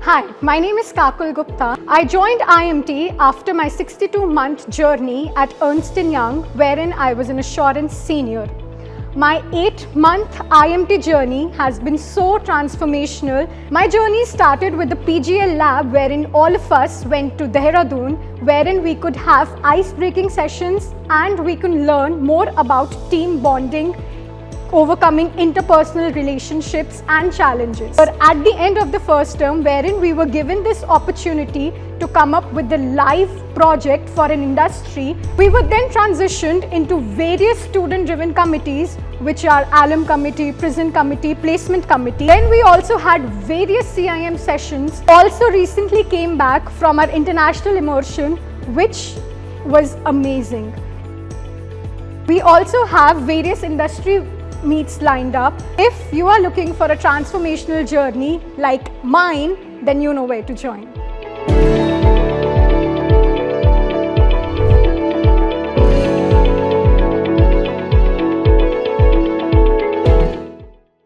Hi, my name is Kakul Gupta. I joined IMT after my 62-month journey at Ernst & Young, wherein I was an assurance senior. My 8-month IMT journey has been so transformational. My journey started with the PGL lab, wherein all of us went to Dehradun, wherein we could have ice-breaking sessions and we could learn more about team bonding, overcoming interpersonal relationships and challenges. But at the end of the first term, wherein we were given this opportunity to come up with the live project for an industry, we were then transitioned into various student-driven committees, which are alum committee, prison committee, placement committee. Then we also had various CIM sessions. Also recently came back from our international immersion, which was amazing. We also have various industry meets lined up. If you are looking for a transformational journey like mine, then you know where to join.